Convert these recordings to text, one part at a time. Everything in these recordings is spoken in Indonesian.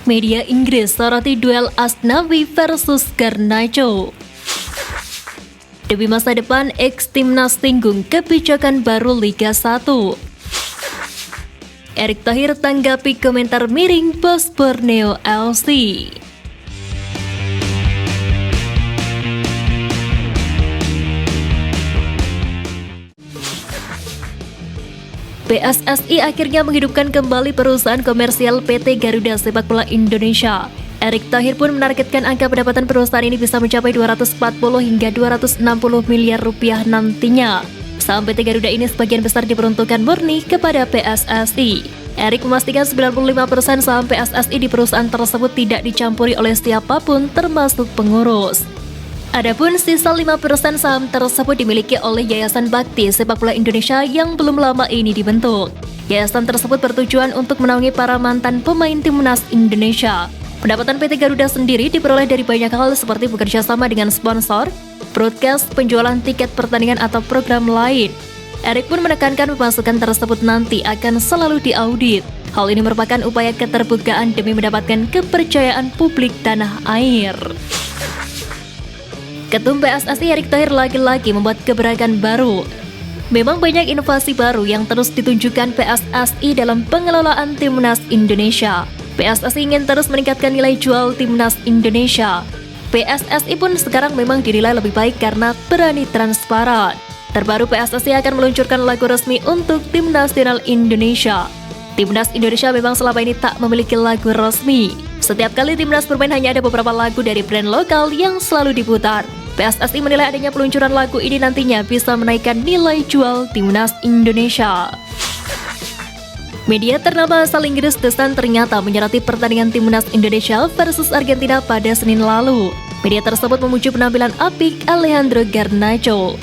Media Inggris soroti duel Asnawi versus Garnacho. Demi masa depan, ex-timnas singgung kebijakan baru Liga 1. Erick Thohir tanggapi komentar miring bos Borneo FC. PSSI akhirnya menghidupkan kembali perusahaan komersial PT Garuda Sepak Bola Indonesia. Erick Thohir pun menargetkan angka pendapatan perusahaan ini bisa mencapai 240 hingga 260 miliar rupiah nantinya. Saham PT Garuda ini sebagian besar diperuntukkan murni kepada PSSI. Erick memastikan 95% saham PSSI di perusahaan tersebut tidak dicampuri oleh siapapun termasuk pengurus. Adapun sisa 5% saham tersebut dimiliki oleh Yayasan Bakti Sepak Bola Indonesia yang belum lama ini dibentuk. Yayasan tersebut bertujuan untuk menaungi para mantan pemain timnas Indonesia. Pendapatan PT Garuda sendiri diperoleh dari banyak hal seperti bekerja sama dengan sponsor, broadcast, penjualan tiket pertandingan atau program lain. Erick pun menekankan pemasukan tersebut nanti akan selalu diaudit. Hal ini merupakan upaya keterbukaan demi mendapatkan kepercayaan publik tanah air. Ketum PSSI Erick Thohir lagi-lagi membuat gebrakan baru. Memang banyak inovasi baru yang terus ditunjukkan PSSI dalam pengelolaan timnas Indonesia. PSSI ingin terus meningkatkan nilai jual timnas Indonesia. PSSI pun sekarang memang dinilai lebih baik karena berani transparan. Terbaru PSSI akan meluncurkan lagu resmi untuk tim nasional Indonesia. Timnas Indonesia memang selama ini tak memiliki lagu resmi. Setiap kali timnas bermain hanya ada beberapa lagu dari brand lokal yang selalu diputar. PSSI menilai adanya peluncuran lagu ini nantinya bisa menaikkan nilai jual timnas Indonesia. Media ternama asal Inggris The Sun ternyata menyoroti pertandingan timnas Indonesia versus Argentina pada Senin lalu. Media tersebut memuji penampilan apik Alejandro Garnacho.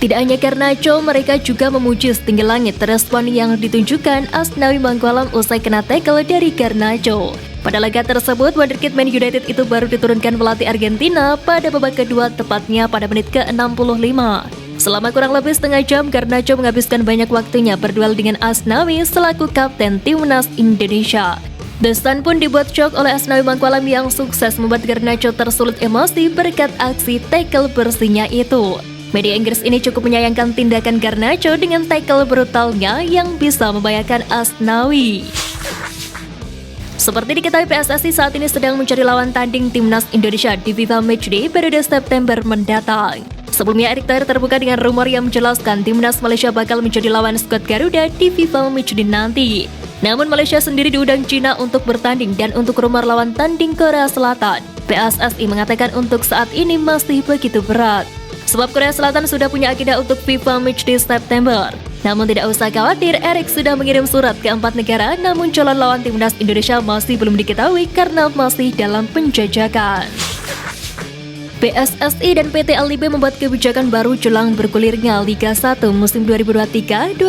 Tidak hanya Garnacho, mereka juga memuji setinggi langit respon yang ditunjukkan Asnawi Mangkualam usai kena tackle dari Garnacho. Pada laga tersebut, wonderkid Man United itu baru diturunkan pelatih Argentina pada babak kedua tepatnya pada menit ke-65. Selama kurang lebih setengah jam, Garnacho menghabiskan banyak waktunya berduel dengan Asnawi selaku kapten timnas Indonesia. The Sun pun dibuat shock oleh Asnawi Mangkualam yang sukses membuat Garnacho tersulut emosi berkat aksi tackle bersihnya itu. Media Inggris ini cukup menyayangkan tindakan Garnacho dengan tackle brutalnya yang bisa membahayakan Asnawi. Seperti diketahui, PSSI saat ini sedang mencari lawan tanding timnas Indonesia di FIFA Matchday periode September mendatang. Sebelumnya, Erick Thohir terbuka dengan rumor yang menjelaskan timnas Malaysia bakal menjadi lawan skuad Garuda di FIFA Matchday nanti. Namun Malaysia sendiri diundang Cina untuk bertanding dan untuk rumor lawan tanding Korea Selatan, PSSI mengatakan untuk saat ini masih begitu berat. Sebab Korea Selatan sudah punya agenda untuk FIFA Matchday September. Namun tidak usah khawatir, Erick sudah mengirim surat ke 4 negara, namun calon lawan timnas Indonesia masih belum diketahui karena masih dalam penjajakan. PSSI dan PT LIB membuat kebijakan baru jelang bergulirnya Liga 1 musim 2023-2024.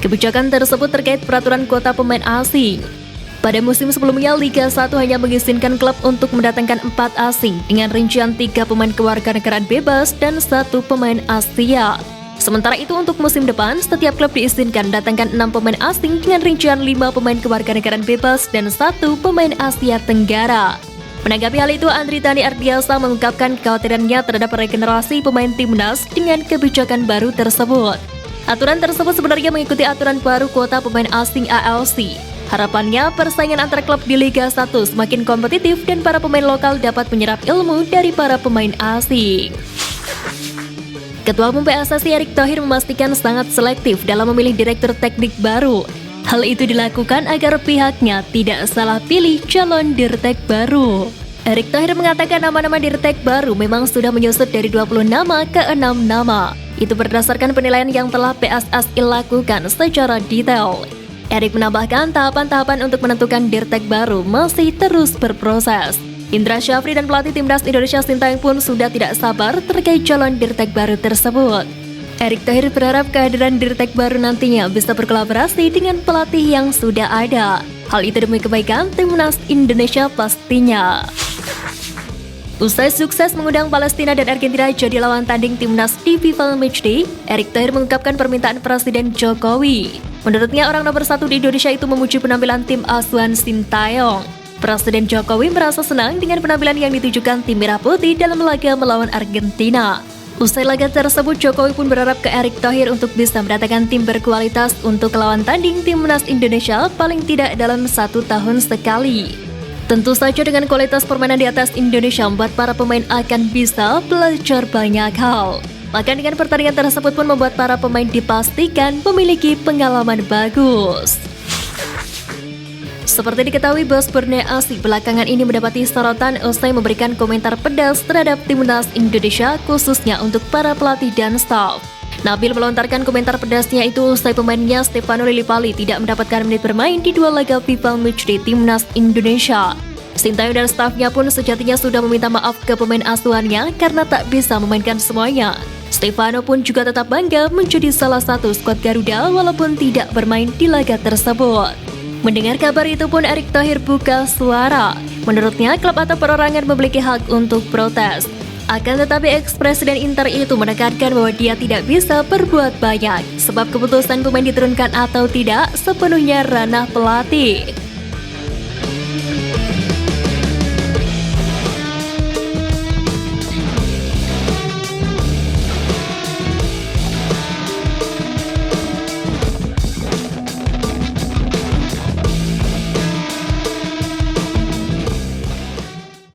Kebijakan tersebut terkait peraturan kuota pemain asing. Pada musim sebelumnya, Liga 1 hanya mengizinkan klub untuk mendatangkan 4 asing dengan rincian 3 pemain kewarganegaraan bebas dan 1 pemain Asia. Sementara itu untuk musim depan, setiap klub diizinkan mendatangkan 6 pemain asing dengan rincian 5 pemain kewarganegaraan bebas dan 1 pemain Asia Tenggara. Menanggapi hal itu, Andri Tani Ardiasa mengungkapkan kekhawatirannya terhadap regenerasi pemain timnas dengan kebijakan baru tersebut. Aturan tersebut sebenarnya mengikuti aturan baru kuota pemain asing ALC. Harapannya, persaingan antar klub di Liga 1 semakin kompetitif dan para pemain lokal dapat menyerap ilmu dari para pemain asing. Ketua Umum PSSI Erick Thohir memastikan sangat selektif dalam memilih direktur teknik baru. Hal itu dilakukan agar pihaknya tidak salah pilih calon dirtek baru. Erick Thohir mengatakan nama-nama dirtek baru memang sudah menyusut dari 20 nama ke 6 nama. Itu berdasarkan penilaian yang telah PSSI lakukan secara detail. Erick menambahkan tahapan-tahapan untuk menentukan dirtek baru masih terus berproses. Indra Syafri dan pelatih timnas Indonesia Sintayong pun sudah tidak sabar terkait calon dirtek baru tersebut. Erick Thohir berharap kehadiran dirtek baru nantinya bisa berkolaborasi dengan pelatih yang sudah ada. Hal itu demi kebaikan timnas Indonesia pastinya. Usai sukses mengundang Palestina dan Argentina jadi lawan tanding timnas di FIFA Matchday, Erick Thohir mengungkapkan permintaan Presiden Jokowi. Menurutnya, orang nomor 1 di Indonesia itu memuji penampilan tim asuhan Sintayong. Presiden Jokowi merasa senang dengan penampilan yang ditujukan tim Merah Putih dalam laga melawan Argentina. Usai laga tersebut, Jokowi pun berharap ke Erick Thohir untuk bisa mendatangkan tim berkualitas untuk lawan tanding timnas Indonesia paling tidak dalam 1 tahun sekali. Tentu saja dengan kualitas permainan di atas Indonesia membuat para pemain akan bisa belajar banyak hal. Maka dengan pertandingan tersebut pun membuat para pemain dipastikan memiliki pengalaman bagus. Seperti diketahui, bos Borneo Asik belakangan ini mendapati sorotan usai memberikan komentar pedas terhadap timnas Indonesia khususnya untuk para pelatih dan staf. Nabil melontarkan komentar pedasnya itu usai pemainnya Stefano Lillipali tidak mendapatkan menit bermain di 2 laga FIFA Matchday timnas Indonesia. Sintayong dan stafnya pun sejatinya sudah meminta maaf ke pemain asuhannya karena tak bisa memainkan semuanya. Stefano pun juga tetap bangga menjadi salah satu skuad Garuda walaupun tidak bermain di laga tersebut. Mendengar kabar itu pun Erick Thohir buka suara. Menurutnya, klub atau perorangan memiliki hak untuk protes. Akan tetapi ex-presiden Inter itu menekankan bahwa dia tidak bisa berbuat banyak, sebab keputusan pemain diturunkan atau tidak sepenuhnya ranah pelatih.